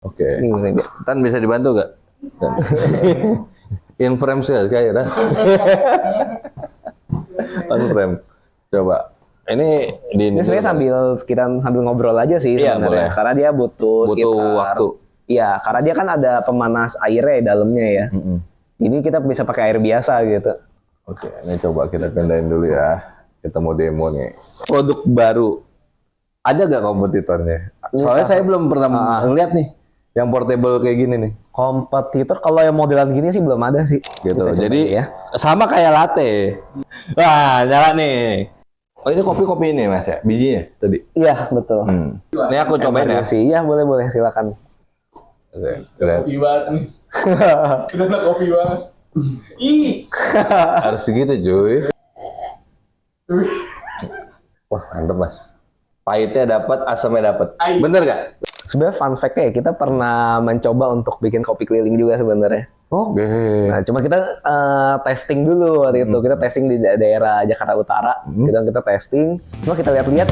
Oke. Ini. Tan bisa dibantu gak? In frame sih kayak ya. On frame. Coba. Ini sebenarnya sambil ngobrol aja sih sebenarnya. Boleh. Karena dia butuh waktu. Iya, karena dia kan ada pemanas airnya di dalamnya ya. Ini kita bisa pakai air biasa gitu. Oke, ini coba kita pindahin dulu ya. Kita mau demo nih. Produk baru. Ada gak kompetitornya? Soalnya saya belum pernah ngeliat nih yang portable kayak gini nih. Kompetitor kalau yang modelan gini sih belum ada sih. Gitu. Jadi ya. Sama kayak latte. Wah, nyala nih. Oh, ini kopi ini Mas ya? Bijinya tadi? Iya, betul. Ini aku cobain ya? Iya, boleh, silakan. Oke, kopi banget nih. Udah kopi banget. Ih. Harus segitu, cuy. Wah, mantep Mas. Pahitnya dapat, asamnya dapat. Bener gak? Sebenarnya fun fact-nya ya, kita pernah mencoba untuk bikin kopi keliling juga sebenarnya. Oke. Nah, cuma kita testing dulu waktu itu. Kita testing di daerah Jakarta Utara. Kita testing. Cuma kita lihat-lihat.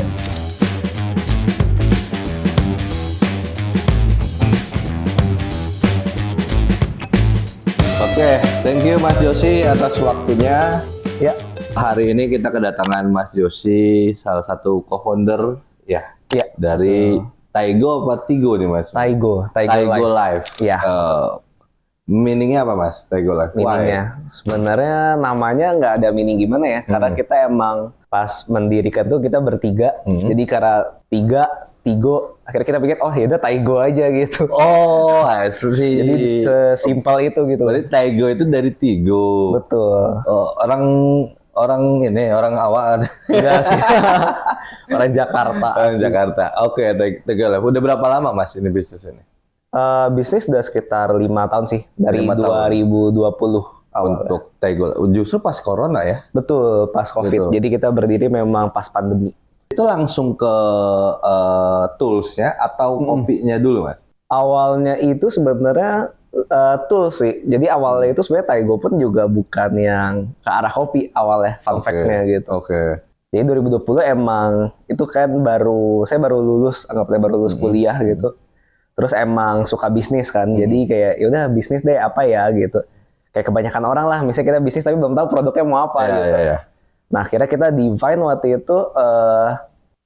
Oke, thank you Mas Josi atas waktunya. Ya. Hari ini kita kedatangan Mas Josi, salah satu co-founder ya dari Taigo apa Tigo nih Mas? Taigo Live. Ya. Meaningnya apa Mas? Taigo Live. Meaningnya sebenarnya namanya nggak ada meaning gimana ya? Karena kita emang pas mendirikan tuh kita bertiga. Jadi karena Tigo, akhirnya kita pikir oh yaudah Taigo aja gitu. Oh, sih. Jadi sesimpel itu gitu. Berarti Taigo itu dari Tigo. Betul. Oh, orang awal. Enggak sih. Orang Jakarta. Orang Jakarta. Oke, Taigo Live. Udah berapa lama Mas ini bisnis ini? Bisnis udah sekitar 5 tahun sih, dari 2020 awal. Untuk Taigo, justru pas corona ya? Betul, pas COVID. Gitu. Jadi kita berdiri memang pas pandemi. Itu langsung ke toolsnya atau kopinya dulu Mas? Awalnya itu sebenarnya tools sih. Jadi awalnya itu sebenarnya Taigo pun juga bukan yang ke arah kopi awalnya, fun fact-nya gitu. Oke. Jadi 2020 emang itu kan saya baru lulus, anggapnya baru lulus kuliah gitu. Terus emang suka bisnis kan, jadi kayak yaudah bisnis deh apa ya gitu. Kayak kebanyakan orang lah, misalnya kita bisnis tapi belum tahu produknya mau apa gitu. Nah akhirnya kita define waktu itu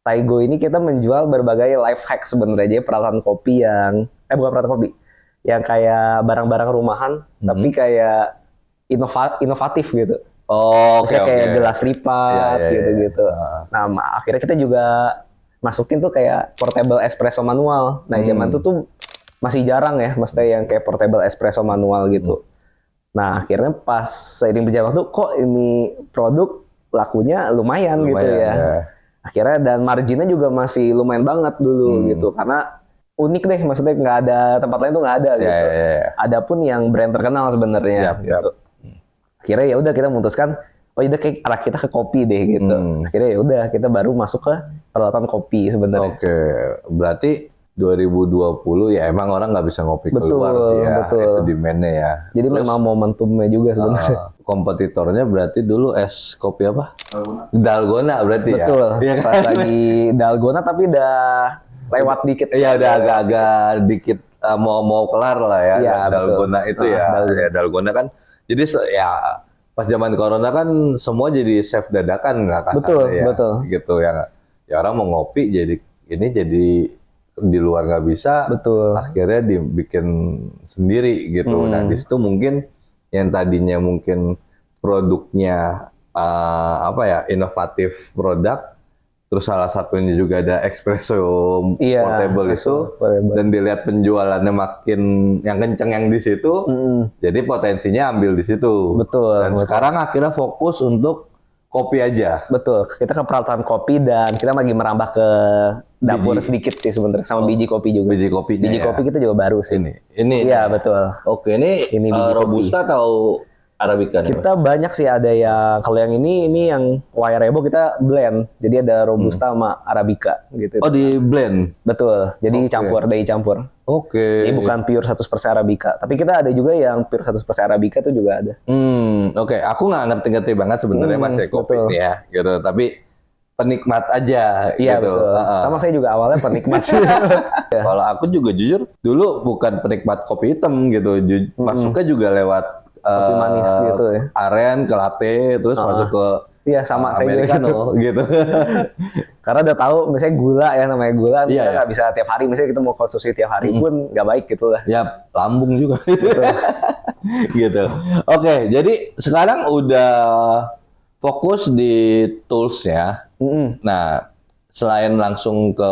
Taigo ini kita menjual berbagai life hack sebenarnya, jadi peralatan kopi yang bukan peralatan kopi, yang kayak barang-barang rumahan, tapi kayak inovatif gitu. Oh, misalnya kayak gelas lipat gitu-gitu. Nah akhirnya kita juga masukin tuh kayak portable espresso manual. Nah, zaman itu tuh masih jarang ya, maksudnya yang kayak portable espresso manual gitu. Nah, akhirnya pas seiring berjalan waktu, kok ini produk lakunya lumayan gitu ya. Akhirnya dan marginnya juga masih lumayan banget dulu gitu, karena unik deh, maksudnya nggak ada tempat lain tuh nggak ada gitu. Adapun yang brand terkenal sebenarnya. Gitu. Akhirnya ya udah kita memutuskan oh udah kayak arah kita ke kopi deh gitu. Akhirnya ya udah kita baru masuk ke peralatan kopi sebenarnya. Oke, berarti 2020 ya emang orang nggak bisa ngopi keluar sih ya. Betul. Itu demand-nya ya. Jadi memang momentumnya juga sebenarnya. Kompetitornya berarti dulu es kopi apa? Dalgona berarti ya. Betul. Ya, pas lagi Dalgona tapi udah lewat dikit. Iya udah agak-agak dikit mau kelar lah ya. Ya Dalgona betul. itu Dalgona kan. Jadi ya pas zaman corona kan semua jadi chef dadakan nggak kasarnya betul gitu ya orang mau ngopi jadi di luar nggak bisa akhirnya dibikin sendiri gitu. Nah di situ mungkin yang tadinya mungkin produknya inovatif produk, terus salah satunya juga ada espresso portable itu dan dilihat penjualannya makin yang kenceng yang di situ, jadi potensinya ambil di situ. Dan sekarang akhirnya fokus untuk kopi aja. Betul, kita ke peralatan kopi dan kita lagi merambah ke dapur sedikit sih sebenarnya sama biji kopi juga. Biji kopi kita juga baru sih. Ini. Iya betul. Oke, ini biji Robusta kopi. Atau Arabica? Kita banyak sih, ada yang kalau yang ini yang Wairebo kita blend. Jadi ada Robusta sama Arabica gitu. Oh, di blend. Betul. Jadi campur. Oke. Ini bukan pure 100% Arabica, tapi kita ada juga yang pure 100% Arabica itu juga ada. Oke. Aku nggak ngerti banget sebenarnya Mas kopi ini ya, gitu. Tapi penikmat aja Iya gitu. betul. Sama saya juga awalnya penikmat sih. Kalau aku juga jujur dulu bukan penikmat kopi hitam gitu. Masuknya juga lewat Kopi manis gitu ya. aren ke latte terus masuk ke Iya sama saya juga gitu. Americano gitu. Karena udah tahu misalnya gula ya, namanya gula Iya, kita iya. nggak bisa tiap hari, misalnya kita mau konsumsi tiap hari pun nggak baik gitu lah. Ya lambung juga gitu. Oke, jadi sekarang udah fokus di tools-nya. Nah, selain langsung ke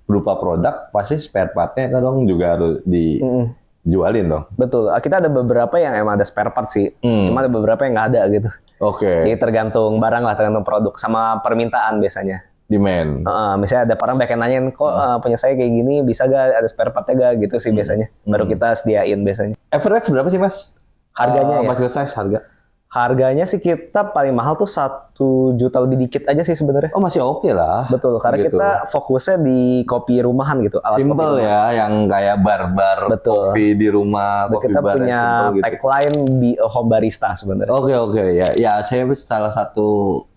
berupa produk, pasti spare part-nya kan dong juga harus dijualin dong. Betul. Kita ada beberapa yang emang ada spare part sih. Cuma ada beberapa yang nggak ada gitu. Oke, Jadi tergantung barang lah, tergantung produk sama permintaan biasanya. demand. Misalnya ada orang banyak yang nanyain, kok punya saya kayak gini, bisa gak ada spare part-nya gak? Gitu sih biasanya. Baru kita sediain biasanya. Average berapa sih Mas? Harganya ya? Basket size harga? Harganya sih kita paling mahal tuh 1 juta lebih dikit aja sih sebenarnya. Oh masih oke lah. Betul, karena Gitu. kita fokusnya di kopi rumahan gitu. Alat kopi Simple rumahan. ya, yang kayak bar-bar Betul. kopi di rumah, Dan kopi kita bar punya yang simple gitu. tagline be a home barista sebenarnya. Oke ya, ya saya salah satu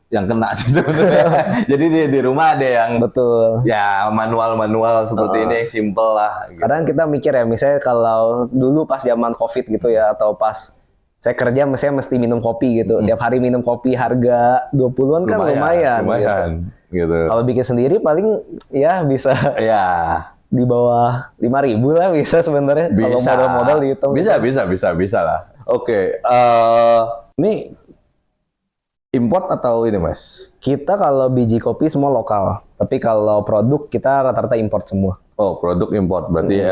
yang kena sih sebenarnya. Jadi di rumah ada yang Betul. ya manual seperti ini yang simple lah. Gitu. Kadang kita mikir ya, misalnya kalau dulu pas zaman COVID gitu ya, atau pas saya kerja misalnya mesti minum kopi gitu. Tiap hari minum kopi harga 20-an kan lumayan. Gitu. Kalau bikin sendiri paling ya bisa Ya, di bawah 5.000 lah bisa sebenarnya. Kalau bisa. modal dihitung. Bisa lah. Oke, ini import atau ini Mas? Kita kalau biji kopi semua lokal. Tapi kalau produk kita rata-rata import semua. Oh, produk import berarti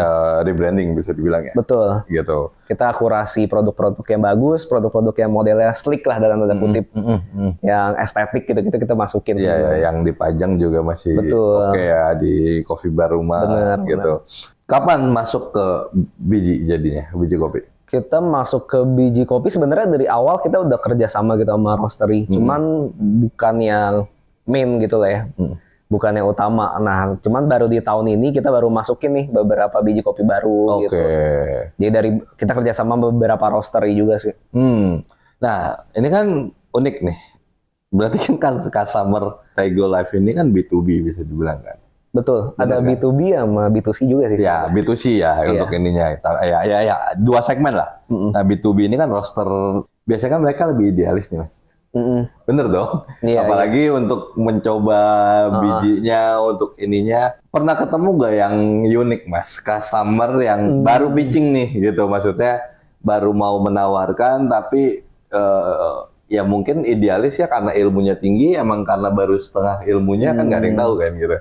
rebranding bisa dibilang ya. Betul. Gitu. Kita kurasi produk-produk yang bagus, produk-produk yang modelnya slick lah dalam tanda kutip. Yang estetik gitu-gitu kita masukin. Iya, ya, yang dipajang juga masih Betul. oke ya di coffee bar rumah Bener, gitu. Kapan masuk ke biji jadinya, biji kopi? Kita masuk ke biji kopi sebenarnya dari awal kita udah kerja sama gitu sama roastery. Cuman bukan yang main gitu lah ya. Bukan yang utama. Nah, cuman baru di tahun ini kita baru masukin nih beberapa biji kopi baru Oke. gitu. Jadi dari kita kerja sama beberapa roastery juga sih. Nah, ini kan unik nih. Berarti kan customer Taigo Life ini kan B2B bisa dibilang kan? Betul. Bener Ada kan? B2B sama B2C juga sih. Ya, B2C ya untuk ininya. Ya, dua segmen lah. Nah, B2B ini kan roster. Biasanya kan mereka lebih idealis nih, Mas. Bener dong? Iya, Apalagi untuk mencoba bijinya, untuk ininya. Pernah ketemu gak yang unik, Mas? Customer yang baru pitching nih, gitu. Maksudnya baru mau menawarkan, tapi ya mungkin idealis ya karena ilmunya tinggi, emang karena baru setengah ilmunya kan nggak ada yang tahu kan gitu.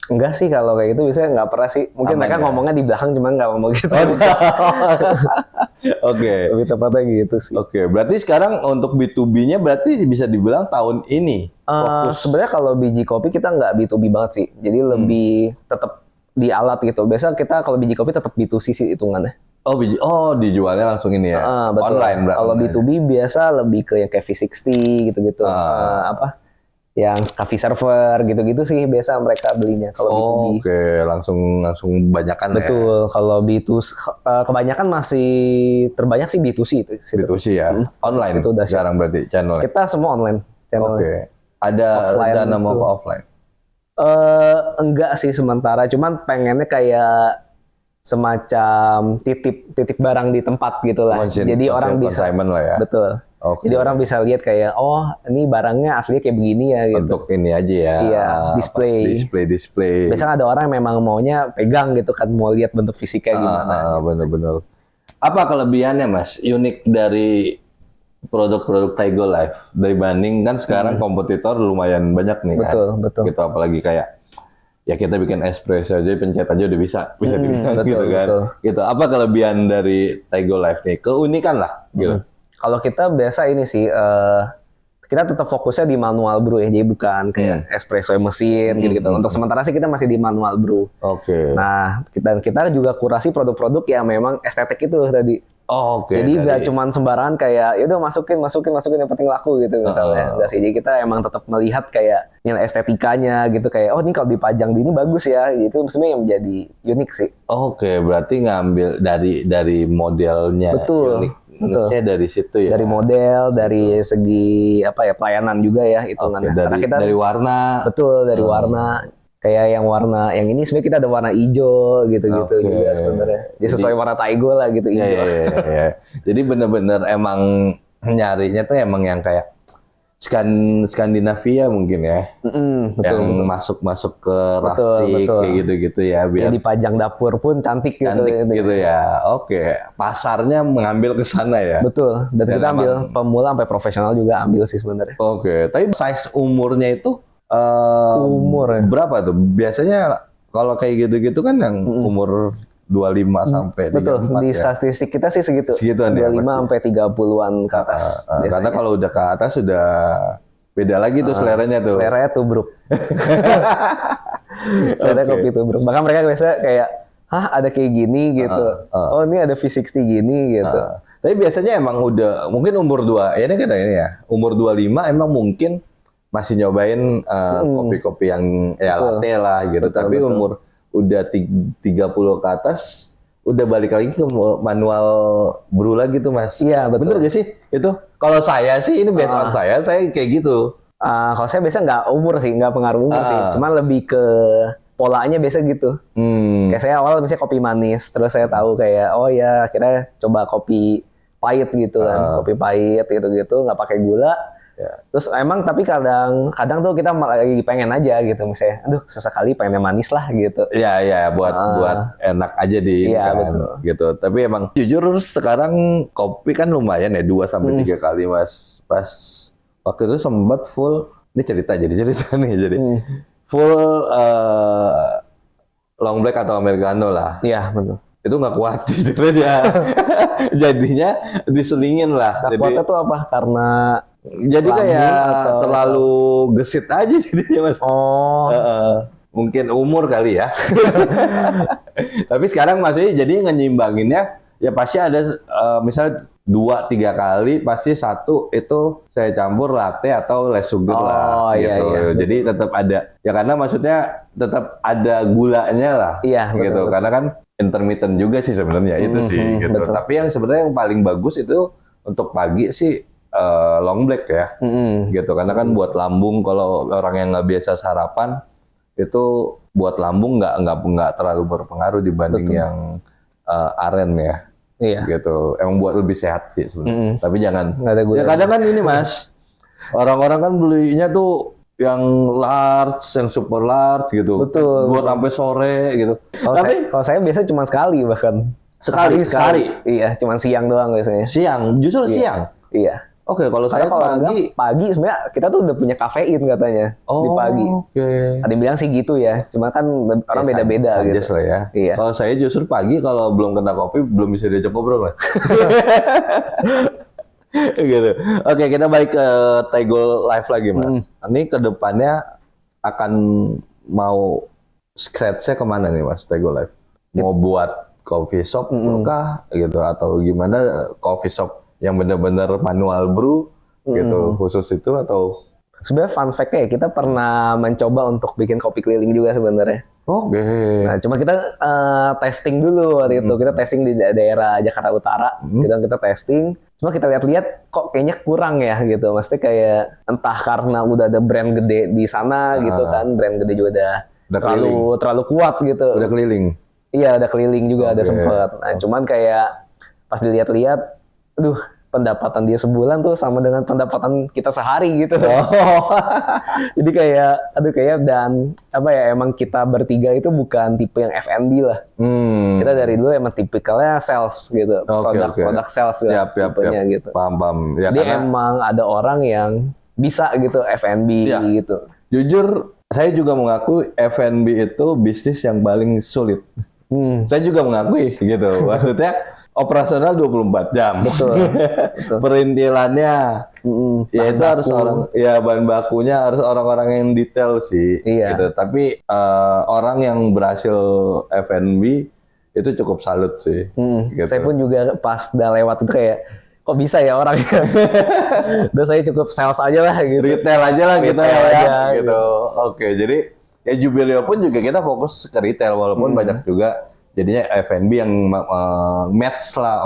Enggak sih kalau kayak gitu biasanya nggak pernah sih. Mungkin Aman mereka ya? ngomongnya di belakang cuman nggak ngomong gitu. Oke. Lebih tepatnya gitu sih. Oke, berarti sekarang untuk B2B-nya berarti bisa dibilang tahun ini fokus. Sebenarnya kalau biji kopi kita nggak B2B banget sih. Jadi lebih tetap di alat gitu. Biasa kita kalau biji kopi tetap B2C sih hitungannya. Oh, dijualnya langsung ini ya. Betul. Online berarti. Kalau B2B biasa lebih ke yang kayak V60 gitu-gitu. Yang coffee server gitu-gitu sih biasa mereka belinya kalau B2B. Oke, langsung banyakan ya. Betul. Kalau B2C kebanyakan masih terbanyak sih B2C itu. B2C ya. Online Itu udah sekarang berarti channel. Kita semua online channelnya. Oke. Ada Offline rencana mau itu. ke offline? Enggak sih sementara, cuman pengennya kayak semacam titip barang di tempat gitu lah. Jadi orang bisa consignment lah ya. Betul. Oke. Jadi orang bisa lihat kayak oh ini barangnya aslinya kayak begini ya gitu. Untuk ini aja ya. Iya, display. Display. Biasanya ada orang yang memang maunya pegang gitu kan, mau lihat bentuk fisiknya gimana. Bener-bener. Apa kelebihannya Mas? Unik dari produk-produk Taigo Life dibanding kan sekarang kompetitor lumayan banyak nih kan. Betul. Gitu apalagi kayak ya kita bikin espresso aja pencet aja udah bisa dibilang gitu kan. Betul. Gitu. Apa kelebihan dari Taigo Life nih? Keunikan lah gitu. Kalau kita biasa ini sih kita tetap fokusnya di manual brew ya, jadi bukan kayak espresso mesin gitu-gitu. Untuk sementara sih kita masih di manual brew. Oke. Nah, kita juga kurasi produk-produk yang memang estetik itu tadi. Oke. Jadi nggak cuman sembarangan kayak ya udah masukin yang penting laku gitu misalnya. Nggak sih. Jadi kita emang tetap melihat kayak nilai estetikanya gitu kayak oh ini kalau dipajang di ini bagus ya. Itu sebenarnya yang menjadi unik sih. Oke, berarti ngambil dari modelnya Betul. unik Niche dari situ ya. Dari model, dari segi apa ya pelayanan juga ya hitungannya. Karena kita dari warna. Betul, dari warna. Kayak yang warna yang ini sebenarnya kita ada warna hijau gitu-gitu juga sebenarnya. Jadi sesuai warna Taigo lah gitu hijau. Iya. Jadi bener-bener emang nyarinya tuh emang yang kayak Skandinavia mungkin ya. Betul, yang masuk ke rustic kayak gitu-gitu ya biar di pajang dapur pun cantik gitu ya. Oke, pasarnya mengambil ke sana ya. Betul. Dan kita ambil pemula sampai profesional juga ambil sih sebenarnya. Oke, tapi size umurnya itu umur ya. Berapa tuh? Biasanya kalau kayak gitu-gitu kan yang umur 25 sampai 34. Betul, di statistik kita sih segitu. Segituan 25 sampai 30-an ke atas. Karena kalau udah ke atas sudah beda lagi tuh seleranya tuh. Seleranya tubruk. Seleranya kopi tubruk. Bahkan mereka biasa kayak, hah ada kayak gini gitu. Oh ini ada V60 gini gitu. Tapi biasanya emang udah, mungkin umur 2, ya ini kan ini ya, umur 25 emang mungkin masih nyobain kopi-kopi yang ya latte lah gitu. Tapi umur udah 30 ke atas udah balik lagi ke manual brew lagi tuh Mas. Iya betul. Bener gak sih itu? Kalau saya sih ini biasa saya kayak gitu. Kalau saya biasa nggak umur sih, nggak pengaruh umur sih. Cuma lebih ke polanya biasa gitu. Kayak saya awal misalnya kopi manis, terus saya tahu kayak oh ya akhirnya coba kopi pahit gitu kan, kopi pahit gitu-gitu nggak pakai gula. Ya. Terus emang tapi kadang tuh kita lagi pengen aja gitu misalnya, aduh sesekali pengen manis lah gitu. Iya buat enak aja di betul. Gitu. Tapi emang jujur sekarang kopi kan lumayan ya 2 sampai 3 kali Mas. Pas waktu itu sempat full, ini cerita nih jadi full long black atau americano lah. Iya betul. Itu nggak kuat jujur aja. Jadinya diselingin lah. Nggak kuatnya tuh apa? Karena jadi kayak terlalu gesit aja jadinya Mas. Mungkin umur kali ya. Tapi sekarang maksudnya jadi ngenyimbanginnya ya pasti ada misal 2-3 kali pasti 1 itu saya campur latte atau less sugar lah gitu. Iya. Jadi tetap ada ya karena maksudnya tetap ada gulanya lah. Iya, gitu. Betul. Karena kan intermittent juga sih sebenarnya itu sih gitu. Betul. Tapi yang sebenarnya yang paling bagus itu untuk pagi sih long black ya, gitu. Karena kan buat lambung kalau orang yang nggak biasa sarapan itu buat lambung nggak terlalu berpengaruh dibanding yang aren ya, gitu. Emang buat lebih sehat sih sebenarnya. Tapi jangan. Ya kadang kan ini Mas, orang-orang kan belinya tuh yang large, yang super large gitu. Betul. Buat sampai sore gitu. Kalau saya biasa cuma sekali bahkan. Sekali. Iya, cuma siang doang biasanya. Justru siang. Iya. Oke, kalau saya pagi sebenarnya kita tuh udah punya kafein katanya di pagi. Ada yang bilang sih gitu ya, cuma kan orang beda-beda gitu. Lah ya. Iya. Kalau saya justru pagi kalau belum kena kopi belum bisa diajak ngobrol Mas. Gitu. Oke, kita balik ke Taigo Live lagi Mas. Ini kedepannya akan mau scratch-nya kemana nih Mas Taigo Live? Mau buat coffee shop kah gitu atau gimana coffee shop yang benar-benar manual brew gitu khusus itu atau sebenarnya fun fact-nya kita pernah mencoba untuk bikin kopi keliling juga sebenarnya. Oke. Nah, cuma kita testing dulu waktu itu. Kita testing di daerah Jakarta Utara. Kita testing. Cuma kita lihat-lihat kok kayaknya kurang ya gitu. Maksudnya kayak entah karena udah ada brand gede di sana gitu kan. Brand gede juga udah terlalu kuat gitu. Udah keliling. Iya, udah keliling juga ada sempet. Nah, cuman kayak pas dilihat-lihat, aduh, pendapatan dia sebulan tuh sama dengan pendapatan kita sehari gitu. Jadi kayak dan apa ya emang kita bertiga itu bukan tipe yang F&B lah. Kita dari dulu emang tipikalnya sales gitu. Produk sales tipenya gitu. Paham. Ya, jadi emang ada orang yang bisa gitu F&B gitu. Jujur saya juga mengaku F&B itu bisnis yang paling sulit. Saya juga mengakui gitu. Maksudnya operasional 24 jam. Betul. Perintilannya ya itu harus bahan bakunya harus orang-orang yang detail sih gitu. Tapi orang yang berhasil F&B itu cukup salut sih. Gitu. Saya pun juga pas udah lewat itu kayak kok bisa ya orang udah saya cukup sales aja lah gitu. Retail aja lah gitu gitu. Oke, jadi ya Jubileo pun juga kita fokus ke retail walaupun banyak juga jadinya F&B yang match lah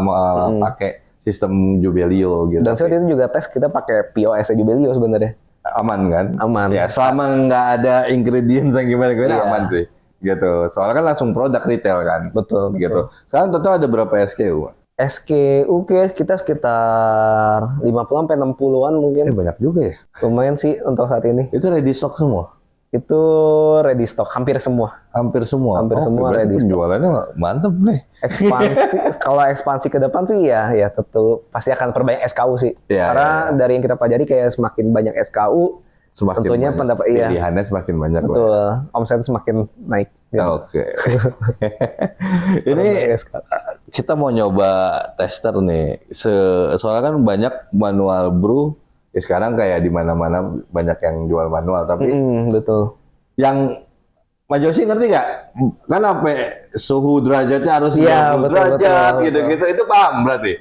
pakai sistem Jubelio gitu. Dan waktu itu juga tes kita pakai POS Jubelio sebenarnya. Aman kan? Aman. Ya selama nggak ada ingredients yang gimana-gimana Iya. aman sih. Gitu. Soalnya kan langsung produk retail kan. Betul. Gitu. Sekarang total ada berapa SKU? SKU kita sekitar 50-60an mungkin. Banyak juga ya. Lumayan sih untuk saat ini. Itu ready stock semua? Itu ready stock hampir semua. Hampir semua. Hampir semua berarti ready stock. penjualannya mantep nih. Ekspansi kalau ekspansi ke depan sih ya tentu pasti akan perbanyak SKU sih. Iya, Karena iya. dari yang kita pelajari kayak semakin banyak SKU, Semakin tentunya banyak. pendapat iya. Pilihannya semakin banyak. Lah. Betul, omset semakin naik. Gitu. Oke. Ini kita mau nyoba tester nih. Soalnya kan banyak manual brew. Ya sekarang kayak di mana-mana banyak yang jual manual. Tapi Betul. yang Mas Josi ngerti nggak? Kan sampai suhu derajatnya harus 90 Iya, betul, derajat betul, gitu-gitu. Itu paham berarti?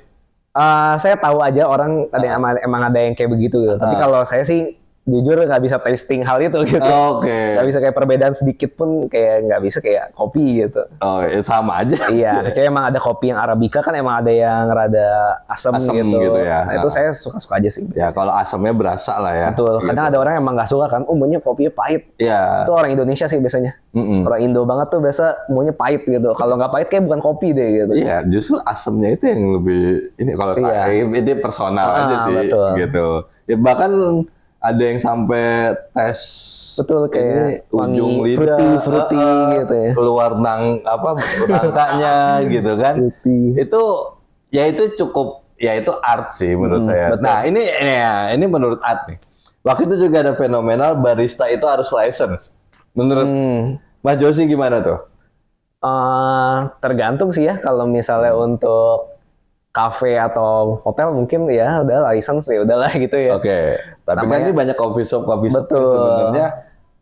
Saya tahu aja orang ada yang emang ada yang kayak begitu gitu. Tapi kalau saya sih jujur nggak bisa tasting hal itu gitu. Oke. Nggak bisa kayak perbedaan sedikit pun kayak nggak bisa kayak kopi gitu. Oh, ya sama aja. Iya, kecuali emang ada kopi yang Arabica kan emang ada yang rada asam Asem gitu. gitu ya. Nah, itu saya suka-suka aja sih. Ya kalau asamnya berasa lah ya. Betul. Gitu. Kadang ada orang yang emang nggak suka kan, maunya kopinya pahit. Iya. Itu orang Indonesia sih biasanya. Orang Indo banget tuh biasa maunya pahit gitu. Kalau nggak pahit kayak bukan kopi deh gitu. Iya, justru asamnya itu yang lebih ini kalau Iya. saya ini personal aja sih betul. gitu. Ya bahkan ada yang sampai tes Betul, kayak ini ujung wangi, lidah fruity gitu ya. keluar rangkanya gitu kan. Fruity. Itu cukup ya itu art sih menurut saya. betul. Nah, ini menurut art nih. Waktu itu juga ada fenomenal barista itu harus license. Menurut Mas Josi gimana tuh? Tergantung sih ya. Kalau misalnya untuk kafe atau hotel mungkin ya udah license ya udahlah gitu ya. Oke, tapi kan ini banyak coffee shop yang Betul. sebenarnya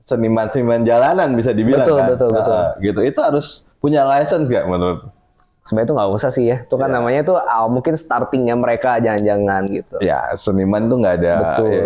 seniman jalanan bisa dibilang Betul, kan. betul. Gitu. Itu harus punya license nggak menurut? Sebenarnya itu nggak usah sih ya. Itu kan namanya itu mungkin startingnya mereka jangan-jangan gitu. Ya, seniman tuh nggak ada, Betul. ya,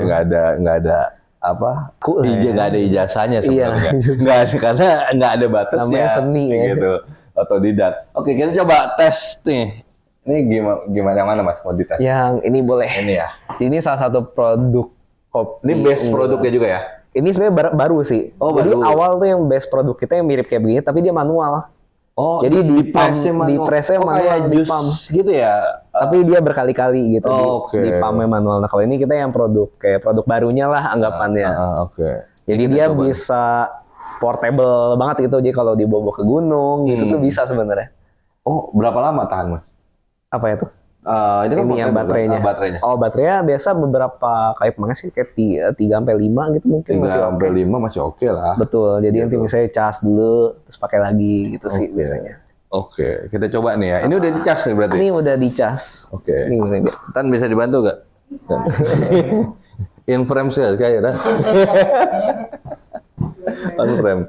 nggak ada apa? Nggak ada ijazahnya Iya, sebenarnya. Nggak ada karena nggak ada batasnya. Namanya seni ya. Gitu. Otodidak. Oke, kita coba tes nih. Ini gimana mana Mas mau dites? Yang ini boleh. Ini ya. Ini salah satu produk kopi. Ini base produknya juga ya. Ini sebenarnya baru sih. Oh, Jadi baru. awal tuh yang base produk kita yang mirip kayak begini, tapi dia manual. Oh, Jadi di pressnya pump, di pressnya manual, kayak di jus pump. gitu ya. Tapi dia berkali-kali gitu Oke. di pumpnya manual. Nah kalau ini kita yang produk kayak produk barunya lah anggapannya. Oke. Jadi Kita dia coba. bisa portable banget gitu. Jadi kalau dibawa ke gunung gitu tuh bisa sebenarnya. Oh, berapa lama tahan Mas? Apa itu? Ini kan Ini yang portable, baterainya. baterainya. Oh baterainya biasa beberapa kayak mana sih kayak 3-5 gitu mungkin 3 masih oke. sampai 5 masih oke lah. Betul. Jadi nanti misalnya cas dulu terus pakai lagi gitu sih biasanya. Oke, kita coba nih ya. Ini udah dicas nih berarti. Ini udah dicas. Oke. Ini. Tan bisa dibantu gak? In frame sih kayak ya. On frame.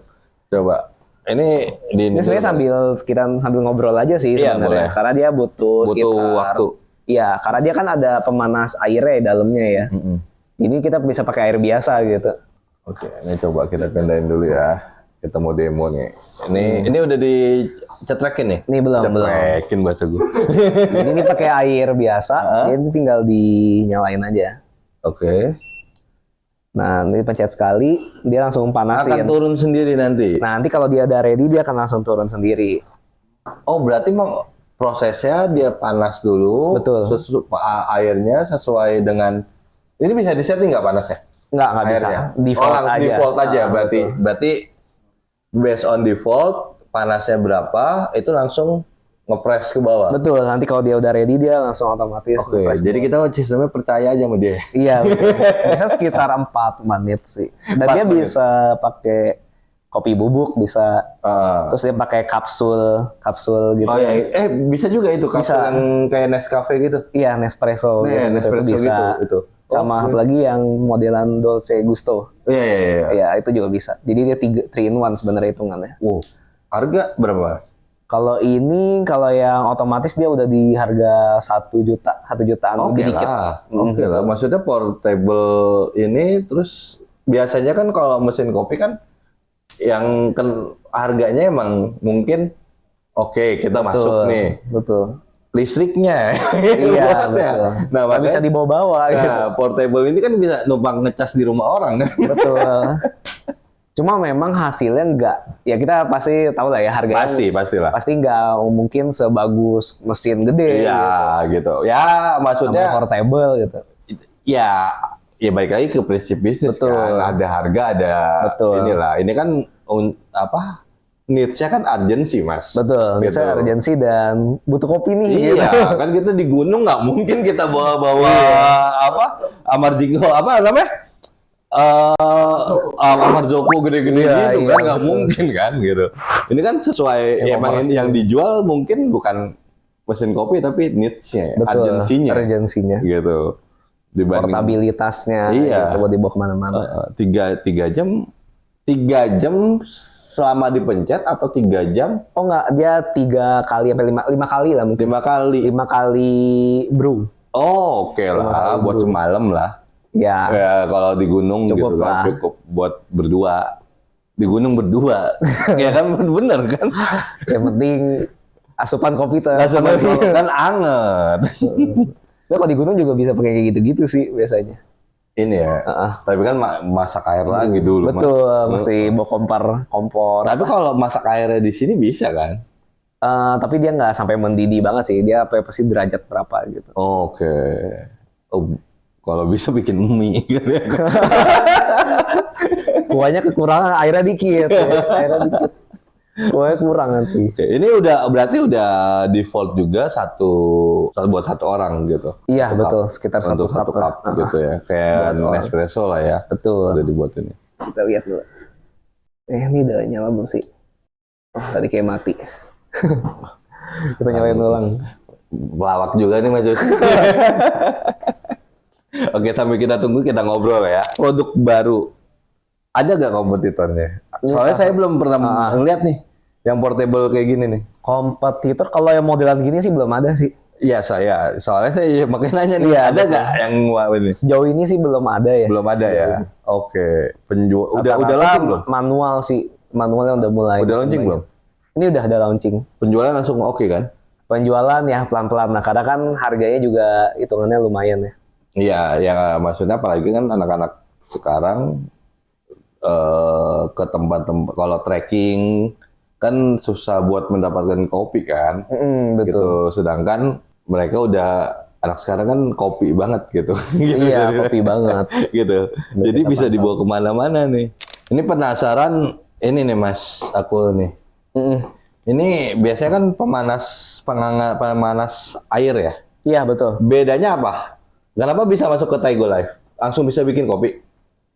Coba. Ini Ini sebenarnya sambil ngobrol aja sih Iya, sebenarnya. boleh. Karena dia butuh sekitar waktu. Iya, karena dia kan ada pemanas airnya di dalamnya ya. Ini kita bisa pakai air biasa gitu. Oke, ini coba kita pindahin dulu ya. Kita mau demo nih. Ini udah dicetrekin nih. Ini belum. Cetrekin bahasa gue. Jadi ini pakai air biasa, ini tinggal dinyalain aja. Oke. Nah, ini pencet sekali, dia langsung Akan panasin. turun sendiri nanti. Nah, nanti kalau dia udah ready, dia akan langsung turun sendiri. Oh, berarti mau prosesnya dia panas dulu. Betul. Airnya sesuai dengan ini bisa disetting nggak panasnya? Nggak bisa. Airnya? Default langsung aja. Default aja berarti. Betul. Berarti based on default panasnya berapa itu langsung ngepres ke bawah. Betul, nanti kalau dia udah ready, dia langsung otomatis Oke, ngepres jadi kita sistemnya percaya aja sama dia. Iya, betul. Biasa sekitar 4 menit sih. Dan 4 dia menit. bisa pakai kopi bubuk, bisa terus dia pakai kapsul gitu. Oh iya, bisa juga itu kapsul yang kayak Nescafe gitu. Iya, Nespresso gitu. Nespresso Itu bisa. gitu, itu. Sama satu lagi yang modelan Dolce Gusto. Iya. Ya, itu juga bisa. Jadi dia 3 in 1 sebenarnya hitungannya. Wow, harga berapa? Kalau yang otomatis dia udah di harga 1 jutaan Oke lebih dikit. lah, oke lah. Maksudnya portable ini terus biasanya kan kalau mesin kopi kan yang harganya emang mungkin oke kita masuk nih. Betul. listriknya. Iya, Buatnya. betul. Nah, Nggak bisa makanya, dibawa-bawa gitu. nah, portable ini kan bisa numpang ngecas di rumah orang kan. Betul. Cuma memang hasilnya nggak, ya kita pasti tahu lah ya harganya. Pastilah. Pasti nggak mungkin sebagus mesin gede. Iya, gitu. Ya, maksudnya Sama portable gitu. ya balik lagi ke prinsip bisnis Betul. kan. Ada harga, ada Betul. inilah. Ini kan needs-nya kan urgency, Mas. Betul. Gitu. Bisa urgensi dan butuh kopi nih. Iya, Gitu. kan kita di gunung nggak mungkin kita bawa Amar Jingo apa namanya? Amar Joko gede-gede Iya, gitu iya, kan nggak betul. mungkin kan gitu. Ini kan sesuai emang ini yang dijual mungkin bukan mesin kopi tapi needs-nya, Betul. urgensinya Urgensinya. gitu. Dibanding Portabilitasnya. Iya. Gitu, buat dibawa kemana-mana. 3 jam selama dipencet atau 3 jam Oh nggak, dia 3 kali sampai 5 kali lah mungkin. 5 kali. 5 kali brew. Oh, oke lah, buat semalam lah. Ya. Ya kalau di gunung Cukup gitu lah. kan cukup buat berdua. Di gunung berdua. Ya kan bener kan? Yang penting asupan kopi Kan anget. Ya kalau di gunung juga bisa pakai kayak gitu-gitu sih biasanya. Ini ya. Tapi kan masak air lagi dulu. Betul, Mas. mesti bawa kompor. Tapi kalau masak airnya di sini bisa kan? Tapi dia nggak sampai mendidih banget sih. Dia pasti derajat berapa gitu. Oke. Oh, kalau bisa bikin mie gitu ya. Kuahnya kekurangan, airnya dikit. Airnya dikit. Kuahnya kurang nanti. Oke, ini berarti udah default juga buat satu orang gitu. Iya, Satu betul. cup. Sekitar Untuk satu cup gitu ya. Kayak Betul. Nespresso lah ya. Betul. Udah dibuat ini. Kita lihat dulu. Ini udah nyala belum sih? Oh, tadi kayak mati. Kita nyalain ulang. Pelawak juga nih Mas Josi. Oke, sambil kita tunggu kita ngobrol ya. Produk baru. Ada gak kompetitornya? Soalnya saya belum pernah ngeliat nih yang portable kayak gini nih. Kompetitor kalau yang modelan gini sih belum ada sih. Iya soalnya saya makanya nanya nih, Iya, ada betul. nggak yang ini? Sejauh ini sih belum ada ya. Belum ada ya. Oke, udah Rata-rata launching belum? Manual sih, manualnya udah mulai. Udah launching belum? Ini udah ada launching. Penjualan langsung oke kan? Penjualan ya pelan-pelan. Nah, karena kan harganya juga hitungannya lumayan ya. Iya, ya maksudnya apalagi kan anak-anak sekarang ke tempat-tempat kalau trekking kan susah buat mendapatkan kopi kan, Betul. gitu. Sedangkan mereka udah anak sekarang kan kopi banget gitu. Iya, kopi banget. Gitu. Jadi bisa dibawa kemana-mana nih. Ini penasaran ini nih Mas, aku nih. Ini biasanya kan pemanas air ya. Iya, betul. Bedanya apa? Kenapa bisa masuk ke Taigo Life? Langsung bisa bikin kopi?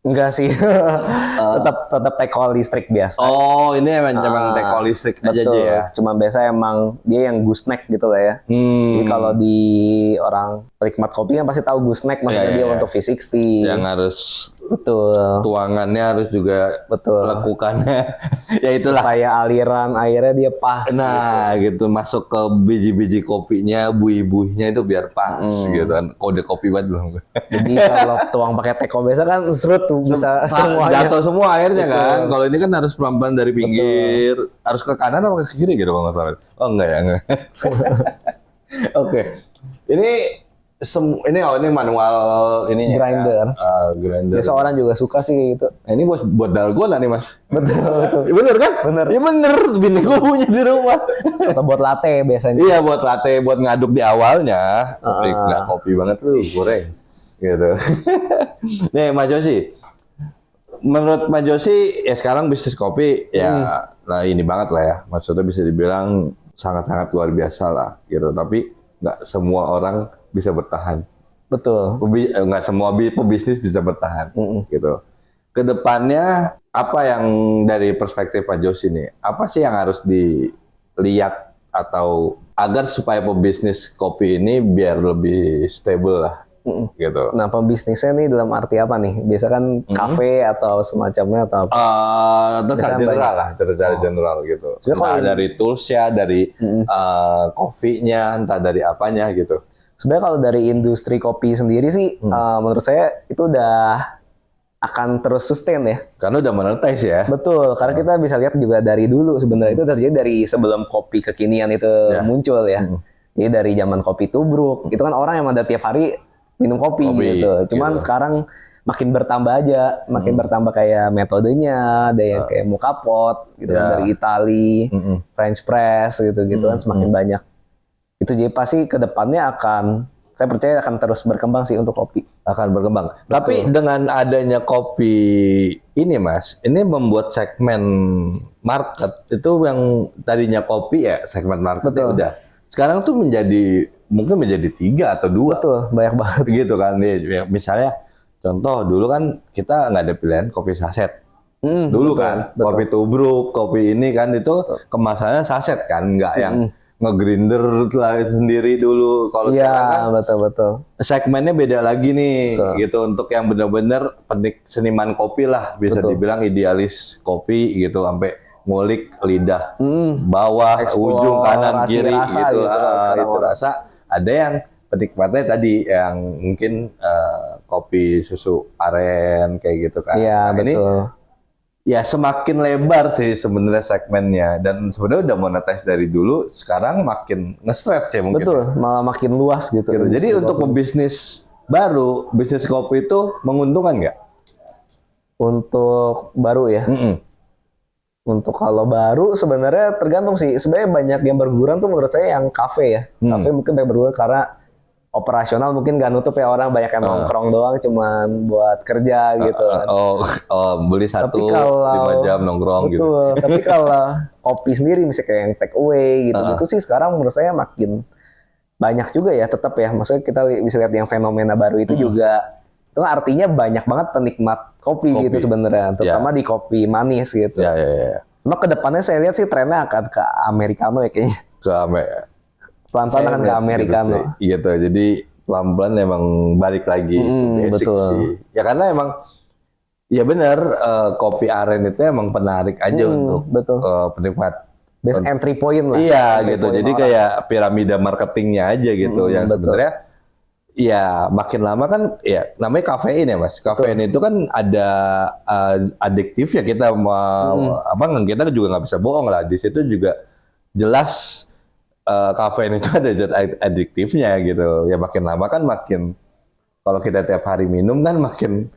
Enggak sih. tetap teko listrik biasa. Oh, ini emang teko listrik aja Betul. ya. Cuma biasa emang dia yang gooseneck gitu lah ya. Jadi kalau di orang penikmat kopi kan pasti tahu gooseneck, maksudnya Iya, dia iya. untuk V60. Yang harus Betul. tuangannya harus juga Betul. lekukannya. Ya itulah. Supaya aliran airnya dia pas. Nah, gitu masuk ke biji-biji kopinya, buih-buihnya itu biar pas gitu kan. Kode kopi banget belum. Jadi kalau tuang pakai teko biasa kan serut tuh bisa semuanya. Jatuh semua airnya Betul. kan. Kalau ini kan harus pelan-pelan dari pinggir. Harus ke kanan atau ke kiri gitu kalau nggak salah. Oh enggak ya, enggak. Oke. Ini manual ininya. Grinder. Ya. Grinder. Biasa orang juga suka sih kayak gitu. Nah, ini buat dalgona nih Mas. Betul. Bener kan? Bener. Ya bener. Bini gue punya di rumah. Atau buat latte biasanya. Iya buat latte, buat ngaduk di awalnya. Nggak kopi banget tuh, goreng. Gitu. Nih Mas Josi. Menurut Mas Josi, ya sekarang bisnis kopi ya nah ini banget lah ya. Maksudnya bisa dibilang sangat-sangat luar biasa lah gitu. Tapi nggak semua orang bisa bertahan. Betul. Nggak semua pebisnis bisa bertahan gitu. Kedepannya apa yang dari perspektif Pak Josi nih? Apa sih yang harus dilihat atau agar supaya pebisnis kopi ini biar lebih stable lah gitu? Nah, pembisnisnya nih dalam arti apa nih? Biasa kan kafe atau semacamnya atau apa? Terus general lah, dari general gitu. Sebenarnya Entah dari tools-nya, dari kopinya, entah dari apanya gitu. Sebenarnya kalau dari industri kopi sendiri sih, menurut saya itu udah akan terus sustain ya. Karena udah monetize ya. Betul, karena kita bisa lihat juga dari dulu sebenarnya itu terjadi dari sebelum kopi kekinian itu muncul ya. Jadi dari zaman kopi tubruk, itu kan orang yang ada tiap hari minum kopi gitu. Cuman sekarang makin bertambah aja, makin bertambah kayak metodenya, ada yang kayak mocha pot gitu kan dari Itali, French press gitu-gitu kan semakin banyak. Itu jadi pasti ke depannya saya percaya akan terus berkembang sih untuk kopi. Akan berkembang. Betul. Tapi dengan adanya kopi ini Mas, ini membuat segmen market itu yang tadinya kopi ya, segmen marketnya udah. Sekarang tuh mungkin menjadi 3 atau 2. Betul, banyak banget. Gitu kan. Ya, misalnya contoh dulu kan kita nggak ada pilihan kopi saset. Dulu betul, kan, kopi tubruk, kopi ini kan itu kemasannya saset kan, nggak yang nge-grinder sendiri dulu. Kalau sekarang kan betul. segmennya beda lagi nih, gitu untuk yang benar-benar seniman kopi lah, bisa dibilang idealis kopi gitu, sampai ngulik lidah bawah, ujung kanan kiri gitu, itu rasa. Ada yang penikmatnya tadi yang mungkin kopi susu aren kayak gitu kan. Iya, betul. Ini ya semakin lebar sih sebenarnya segmennya, dan sebenarnya udah monetize dari dulu, sekarang makin nge-stretch ya mungkin. Betul, malah makin luas gitu. Jadi untuk pebisnis baru, bisnis kopi itu menguntungkan nggak? Untuk baru ya? Untuk kalau baru sebenarnya tergantung sih. Sebenarnya banyak yang berguguran tuh menurut saya yang kafe ya. Kafe mungkin banyak berguguran karena operasional mungkin nggak nutup ya, orang banyak yang nongkrong doang cuman buat kerja gitu kan. Beli 5 jam nongkrong gitu. Betul. Tapi kalau kopi sendiri misalnya kayak yang take away gitu sih sekarang menurut saya makin banyak juga ya, tetap ya. Maksudnya kita bisa lihat yang fenomena baru itu juga, itu artinya banyak banget penikmat kopi gitu sebenarnya, terutama di kopi manis gitu. Cuma kedepannya saya lihat sih trennya akan ke Americano ya kayaknya. Pelan-pelan akan ke Americano. Gitu. Jadi pelan-pelan emang balik lagi basic sih. Ya karena emang ya benar, kopi aren itu emang penarik aja untuk penikmat. Best entry point lah. Iya gitu. Jadi kayak piramida marketingnya aja gitu, yang sebenarnya ya makin lama kan ya namanya kafein ya Mas. Kafein itu kan ada adiktif ya, kita kita juga nggak bisa bohong lah. Di situ juga jelas kafein itu ada zat adiktifnya gitu. Ya makin lama kan makin, kalau kita tiap hari minum kan makin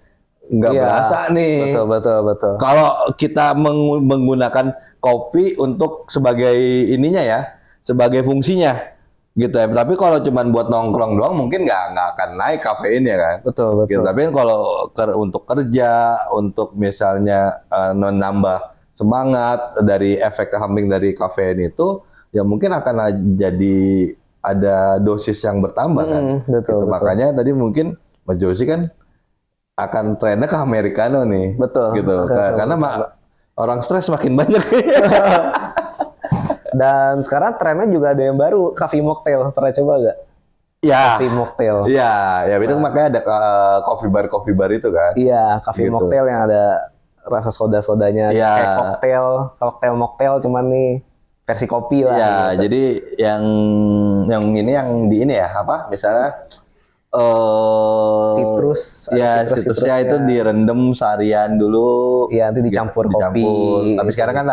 nggak berasa nih. Betul. Kalau kita menggunakan kopi untuk sebagai ininya ya, sebagai fungsinya gitu ya. Tapi kalau cuma buat nongkrong doang mungkin nggak akan naik kafein ya kan. Betul. Gitu. Tapi kalau untuk kerja, untuk misalnya menambah semangat dari efek samping dari kafein itu, ya mungkin akan jadi ada dosis yang bertambah kan. Betul. Makanya tadi mungkin Mas Josi kan akan trennya ke Americano nih. Betul. Gitu. Karena orang stres makin banyak. Dan sekarang trennya juga ada yang baru, coffee mocktail. Pernah coba nggak? Ya. Coffee mocktail. Iya, itu makanya ada coffee bar itu kan. Iya, coffee mocktail yang ada rasa soda-sodanya kayak cocktail mocktail cuman nih versi kopi lah. Ya, gitu. jadi yang ini yang di ini ya, apa? Misalnya citrusnya itu direndam seharian dulu. Iya, nanti dicampur kopi. Tapi sekarang kan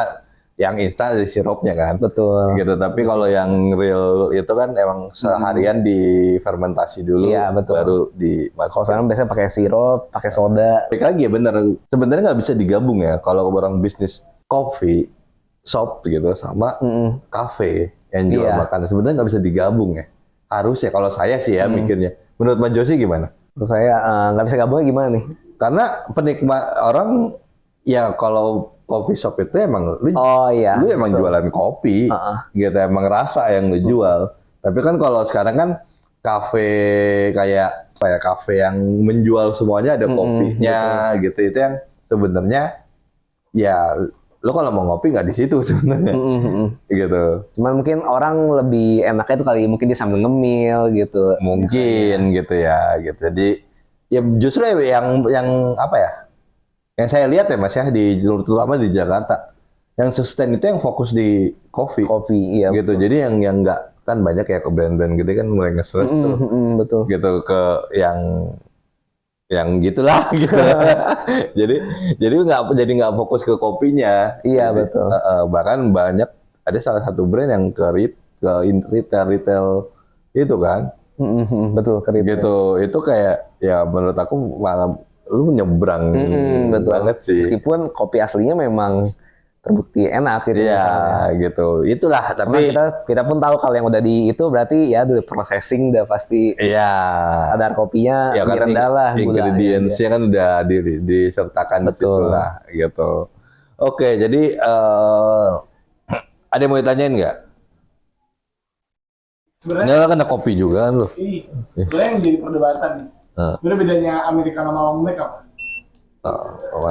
yang instan ada sirupnya kan. Betul. Gitu. Tapi kalau yang real itu kan emang seharian difermentasi dulu, baru dimasukkan. Kalau sekarang biasanya pakai sirup, pakai soda. Baik lagi ya, bener. Sebenarnya nggak bisa digabung ya kalau orang bisnis kopi shop gitu sama kafe yang jual makanan, sebenarnya nggak bisa digabung ya. Harus ya, kalau saya sih ya mikirnya. Menurut Mas Josi gimana? Menurut saya nggak bisa gabungnya gimana nih? Karena penikmat orang ya, kalau coffee shop itu emang lu emang jualan kopi, gitu, emang rasa yang lu jual. Tapi kan kalau sekarang kan kafe kayak kafe yang menjual semuanya ada kopinya gitu, itu yang sebenarnya ya lo kalau mau ngopi nggak di situ sebenarnya, gitu. Cuman mungkin orang lebih enaknya itu kali mungkin dia sambil ngemil gitu. Mungkin misalnya. Gitu ya, gitu. Jadi ya justru yang apa ya? Yang saya lihat ya Mas ya, terutama di Jakarta, yang sustain itu yang fokus di kopi, iya. Gitu. Betul. Jadi yang nggak, kan banyak ya ke brand-brand gede kan mulai nge-stress tuh, betul. Gitu ke yang gitulah gitu. jadi nggak fokus ke kopinya. Iya, jadi, betul. Bahkan banyak, ada salah satu brand yang ke retail Itu kan. Betul, kerit. Gitu. Itu kayak ya menurut aku malah lu nyebrang Betul banget sih. Meskipun kopi aslinya memang terbukti enak gitu Iya, misalnya. gitu. Itulah tapi kita pun tahu kalau yang udah di itu berarti ya udah processing udah pasti iya. kadar kopinya Ya lebih kan rendah lah ingredients-nya kan udah disertakan di situ Betul. lah gitu. Oke, jadi ada yang mau ditanyain nggak? Sebenarnya Nggak kena kopi juga kan lu. ini sebenarnya yang jadi perdebatan nih. Sebenarnya bedanya Americano sama long black apa?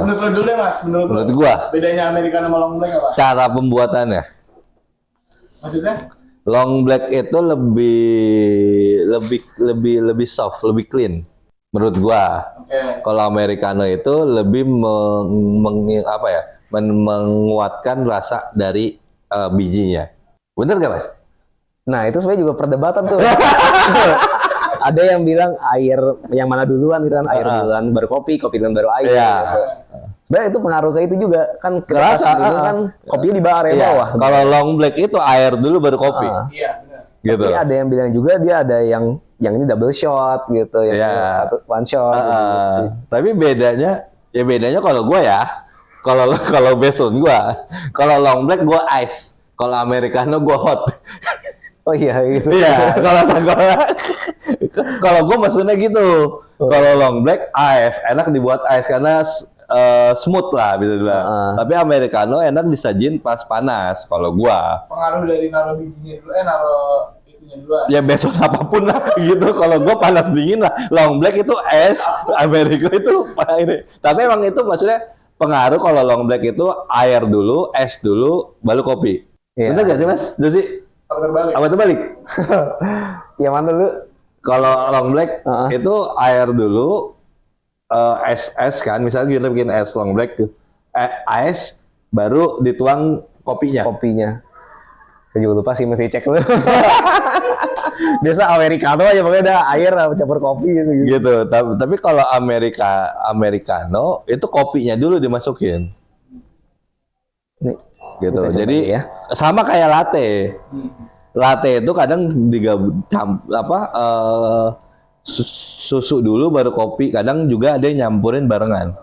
Menurut lo dulu deh mas, Menurut gua bedanya Americano sama long black apa? cara pembuatannya. Maksudnya? Long black itu lebih soft, lebih clean menurut gua. Kalau americano itu lebih menguatkan rasa dari bijinya. Bener gak mas? Nah itu sebenarnya juga perdebatan tuh. Ada yang bilang air yang mana duluan gitu kan, air duluan baru kopi duluan baru air. Iya. Gitu. Sebenarnya itu pengaruh ke itu juga kan. Kerasa, kan kopinya di bawah bawah. Kalau long black itu air dulu baru kopi. Iya benar. Gitu. Tapi ada yang bilang juga dia ada yang ini double shot gitu, yang satu one shot. Gitu sih. Tapi bedanya kalau gue ya, kalau based on gue, kalau long black gue ice, kalau americano gue hot. Oh iya gitu. Iya, kalau gue maksudnya gitu. Kalau long black ice, enak dibuat ice karena smooth lah bisa dibilang. Tapi americano enak disajin pas panas kalau gua. Pengaruh dari naruh bijinya dulu, naruh itunya dulu. Ya besok apapun lah gitu. Kalau gua panas dingin lah. Long black itu es, americano itu ini. Tapi emang itu maksudnya pengaruh kalau long black itu air dulu, es dulu, baru kopi. Iya. Bener gak sih mas? Jadi apa terbalik? Yang mana dulu? Kalau long black itu air dulu, es kan, misalnya kita bikin es long black tuh, es baru dituang kopinya. Saya juga lupa sih, mesti cek dulu. Biasa americano aja pokoknya ada air campur kopi gitu. Gitu. Tapi kalau americano itu kopinya dulu dimasukin. Nih, Gitu. Jadi sama kayak latte. Latte itu kadang susu dulu baru kopi, kadang juga ada yang nyampurin barengan.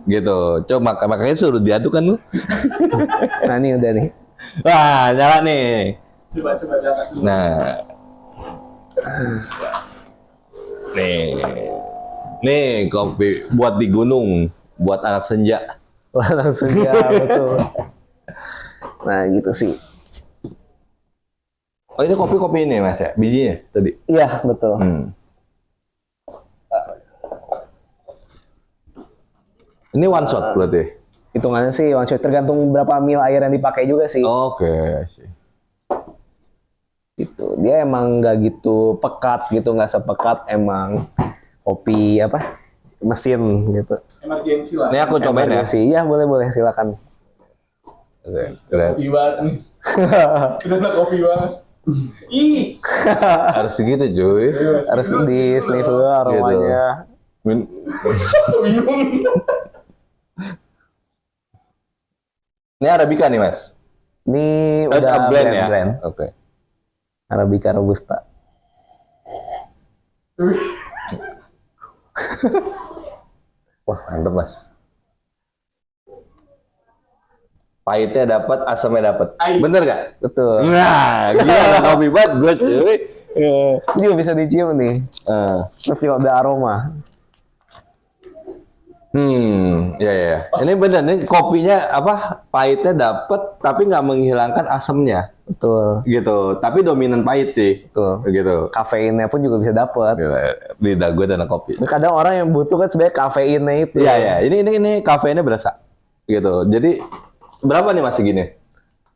Gitu. Coba makanya suruh diaduk kan lu. Nah, ini udah nih. Wah, nyala nih. Coba jangan dulu. Nah. Nih kopi buat di gunung, buat anak senja. Wah, langsung ya betul. Nah, gitu sih. Oh, ini kopi ini mas ya, bijinya tadi. Iya, betul. Ini one shot berarti. Hitungannya sih one shot, tergantung berapa mil air yang dipakai juga sih. Oke. Gitu. Dia emang nggak gitu pekat gitu, nggak sepekat emang kopi mesin gitu. Emergency lah. Ini aku cobain ya. Iya, boleh silakan. Keren. Kopi banget nih. Udah enak kopi banget. Ih. Harus segitu cuy. Harus di sniff dulu aromanya. Bingung. Ini Arabica nih mas. Ini udah blend ya. blend. Oke. Arabica Robusta. Wah mantep mas. Pahitnya dapat, asamnya dapat. Bener gak? Betul. Nah, gila kopi banget gue cuy. Ini juga bisa dicium nih. Feel the aroma. Ya. Ini bener nih kopinya pahitnya dapat, tapi nggak menghilangkan asamnya. Betul. Gitu. Tapi dominan pahit sih. Betul. Gitu. Kafeinnya pun juga bisa dapat. Lidah gue dan kopi. Kadang orang yang butuh kan sebenarnya kafeinnya itu. Iya. Ini kafeinnya berasa. Gitu. Jadi berapa nih mas segini?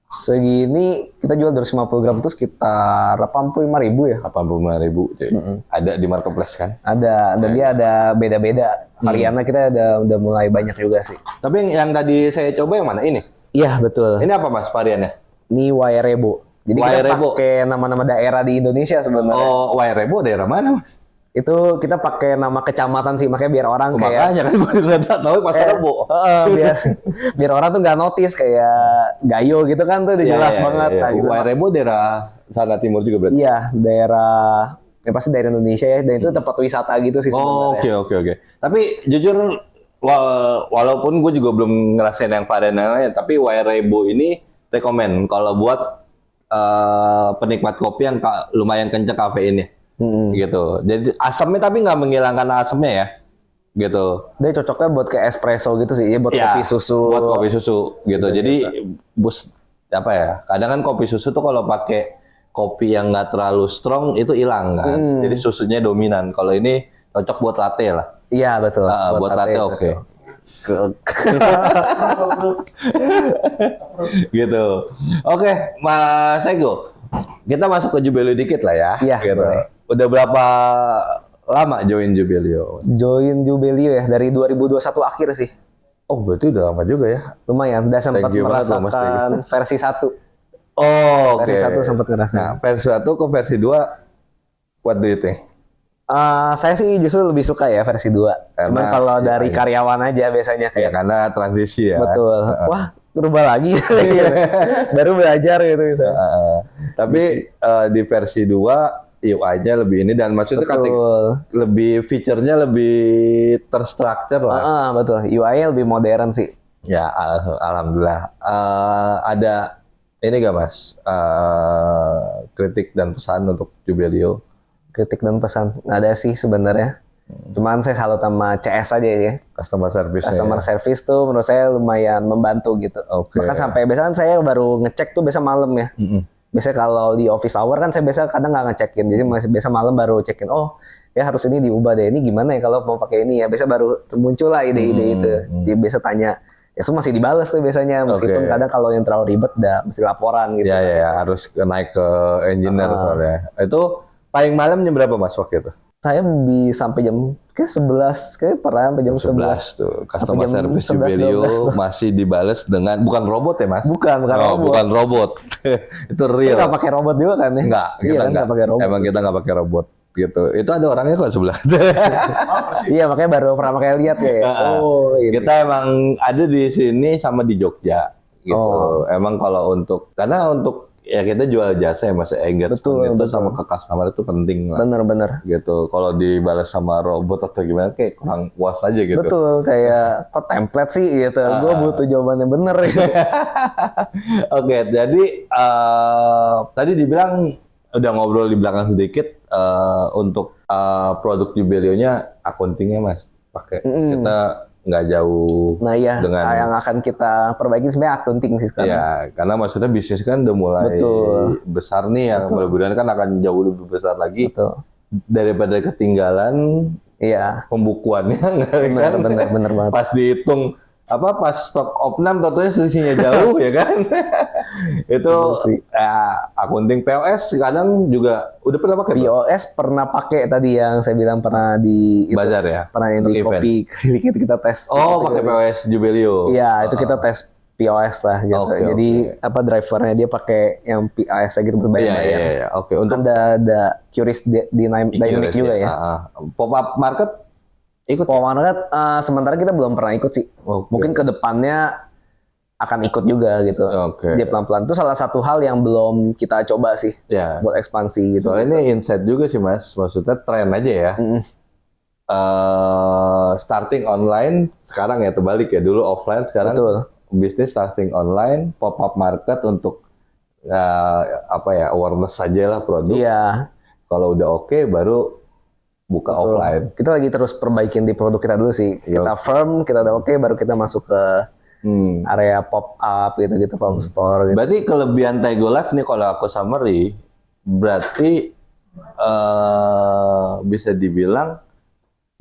Segini kita jual 250 gram itu sekitar 85.000 ya. 85.000. Ada di marketplace kan? Ada. Dan dia ada beda-beda. Variannya kita udah mulai banyak juga sih. Tapi yang tadi saya coba yang mana? Ini? Iya betul. Ini apa mas variannya? Ini Wairebo. Jadi kita pakai nama-nama daerah di Indonesia sebenarnya. Oh, Wairebo daerah mana mas? Itu kita pakai nama kecamatan sih, makanya biar orang makanya kan gue nggak tahu Pasar Rebo. biar orang tuh nggak notice kayak Gayo gitu kan tuh udah jelas banget. Nah, gitu. Wairebo daerah sana timur juga berarti. Iya, daerah ya pasti daerah Indonesia ya, dan itu tempat wisata gitu sih sebenarnya. Oke. Tapi jujur walaupun gue juga belum ngerasain yang varian lain, tapi Wairebo ini rekomen kalau buat penikmat kopi yang lumayan kenceng kafeinnya. Gitu. Jadi asamnya tapi nggak menghilangkan asamnya ya. Gitu. Dia cocoknya buat kayak espresso gitu sih, ya buat kopi susu. Buat kopi susu gitu. Jadi apa ya? Kadang kan kopi susu tuh kalau pakai kopi yang nggak terlalu strong itu hilang kan. Jadi susunya dominan. Kalau ini cocok buat latte lah. Iya betul. Buat latte oke. Gitu. Oke, Mas Ego. Kita masuk ke Jubelio dikit lah ya. Iya. Gitu. Udah berapa lama join Jubelio? Join Jubelio ya dari 2021 akhir sih. Oh, berarti udah lama juga ya. Lumayan, udah sempat merasakan versi 1. Oh, oke. Versi 1 sempat ngerasain. Nah, versi 1 ke versi 2 what do you think? Saya sih justru lebih suka ya versi 2. Cuman kalau dari karyawan aja biasanya kayak karena transisi ya. Betul. Wah, berubah lagi. Baru belajar gitu bisa. Tapi di versi 2 UI-nya lebih ini dan maksudnya lebih feature-nya lebih terstruktur lah. Betul. UI-nya lebih modern sih. Ya, alhamdulillah. Ada ini gak Mas? Kritik dan pesan untuk Jubelio? Kritik dan pesan ada sih sebenarnya. Cuman saya salut sama CS aja ya. Customer service. Customer service tuh menurut saya lumayan membantu gitu. Bahkan sampai biasanya saya baru ngecek tuh biasa malam ya. Biasanya kalau di office hour kan saya biasa kadang nggak ngecekin, jadi masih biasa malam baru cekin. Oh ya harus ini diubah deh, ini gimana ya kalau mau pakai ini ya. Biasa baru muncul lah ide-ide itu. Dia biasa tanya, ya itu masih dibales tuh biasanya. Meskipun kadang kalau yang terlalu ribet udah mesti laporan gitu. Ya harus naik ke engineer soalnya. Itu paling malam jam berapa Mas waktu itu? Saya sampai jam ke 11, kayak pernah sampai jam 11 tuh. Customer service Jubelio masih dibales dengan bukan robot ya Mas? Bukan robot. Bukan robot. Itu real. Kita nggak pakai robot juga kan ya? Enggak, kita nggak pakai robot. Emang kita nggak pakai robot gitu. Itu ada orangnya kok sebelah. Iya, makanya baru pernah pakai lihat ya. Kita emang ada di sini sama di Jogja gitu. Emang kalau karena untuk ya kita jual jasa ya Mas, engagement itu sama ke customer itu penting lah. Bener. Gitu. Kalau dibalas sama robot atau gimana kayak kurang puas aja gitu. Betul, kayak kok template sih gitu. Gue butuh jawabannya bener gitu. Oke, jadi tadi dibilang udah ngobrol di belakang sedikit untuk produk Jubelio-nya accounting-nya Mas. Pakai kita nggak jauh dengan yang akan kita perbaiki sebenarnya accounting sih sekarang. Ya, karena maksudnya bisnis kan udah mulai besar nih, yang mudah-mudahan kan akan jauh lebih besar lagi daripada ketinggalan pembukuannya. Bener banget. Pas dihitung pas stok opnam tentunya selisihnya jauh ya kan. Itu accounting POS kadang juga udah pernah pakai. POS pernah pakai tadi yang saya bilang pernah di bazar ya. Pernah yang di kopi kita tes. Oh, pakai POS Jubelio. Iya, itu kita tes POS lah gitu. Jadi drivernya dia pakai yang POS gitu berbayar. Iya. Oke. Untuk ada Curious Dynamic juga ya. Pop-up market ikut market sementara kita belum pernah ikut sih. Mungkin ke depannya akan ikut juga gitu. Dia pelan-pelan itu salah satu hal yang belum kita coba sih buat ekspansi gitu. Soalnya ini insight juga sih Mas, maksudnya tren aja ya. Starting online sekarang ya terbalik ya, dulu offline sekarang bisnis starting online, pop-up market untuk awareness saja lah produk. Iya. Kalau udah baru buka offline. Kita lagi terus perbaikin di produk kita dulu sih. Kita firm, kita udah baru kita masuk ke area pop up gitu pop store. Gitu. Berarti kelebihan Tego Live nih kalau aku summary, berarti bisa dibilang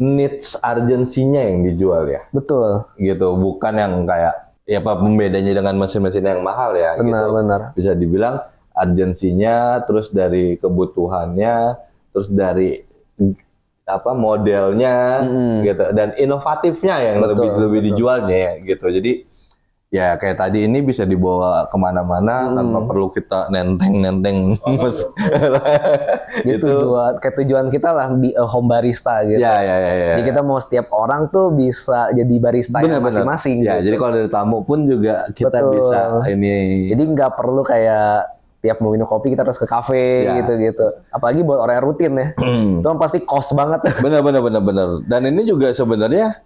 needs urgency-nya yang dijual ya. Betul. Gitu, bukan yang kayak pembedanya dengan mesin-mesin yang mahal ya. Benar. Bisa dibilang urgency-nya, terus dari kebutuhannya, terus dari modelnya gitu, dan inovatifnya yang lebih dijualnya ya gitu. Jadi ya kayak tadi ini bisa dibawa kemana-mana tanpa perlu kita nenteng gitu. Kayak tujuan kita lah be a home barista gitu. Ya. Jadi kita mau setiap orang tuh bisa jadi barista masing-masing. Ya, gitu. Jadi kalau dari tamu pun juga kita bisa ini. Jadi nggak perlu kayak tiap mau minum kopi kita harus ke kafe gitu-gitu. Apalagi buat orang yang rutin ya. Itu kan pasti cost banget. Bener. Dan ini juga sebenarnya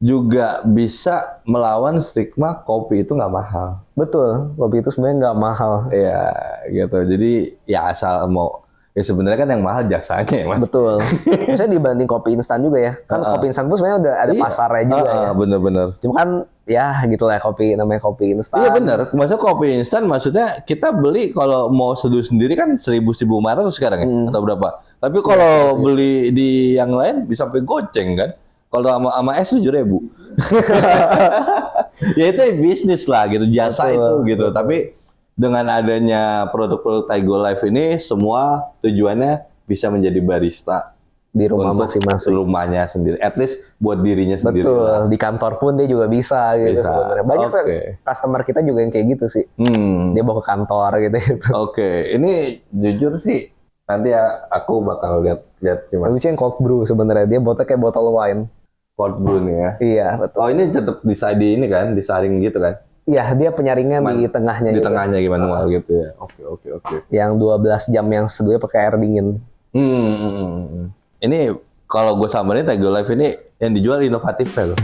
juga bisa melawan stigma kopi itu nggak mahal. Betul, kopi itu sebenarnya nggak mahal. Iya, gitu. Jadi ya asal mau, ya sebenarnya kan yang mahal jasanya ya, Mas. Betul. Misalnya dibanding kopi instan juga ya. Kan kopi instan pun sebenarnya udah ada pasarnya juga ya. Bener. Cuma kan ya gitulah namanya kopi instan. Iya bener. Maksudnya kopi instan maksudnya kita beli kalau mau seduh sendiri kan 1.500 sekarang ya atau berapa. Tapi kalau beli di yang lain bisa sampai goceng kan. Kalau sama es 7.000. Ya itu bisnis lah gitu, jasa itu gitu. Tapi dengan adanya produk-produk Taigo Life ini semua tujuannya bisa menjadi barista di rumah masing-masing. Rumahnya sendiri. At least buat dirinya sendiri. Betul. Lah. Di kantor pun dia juga bisa gitu sebenarnya. Banyak customer kita juga yang kayak gitu sih. Dia bawa ke kantor gitu. Oke. Ini jujur sih nanti ya aku bakal lihat gimana. Lucu yang cold brew sebenarnya. Dia botol kayak botol wine. Cold brew nih ya. Iya, betul. Oh, ini tetap di ini kan, disaring gitu kan. Iya, dia penyaringan di tengahnya. Di tengahnya gimana gitu ya. Oke. Yang 12 jam yang seduhnya pakai air dingin. Ini kalau gue samarin Taigo Life ini yang dijual inovatif ya loh.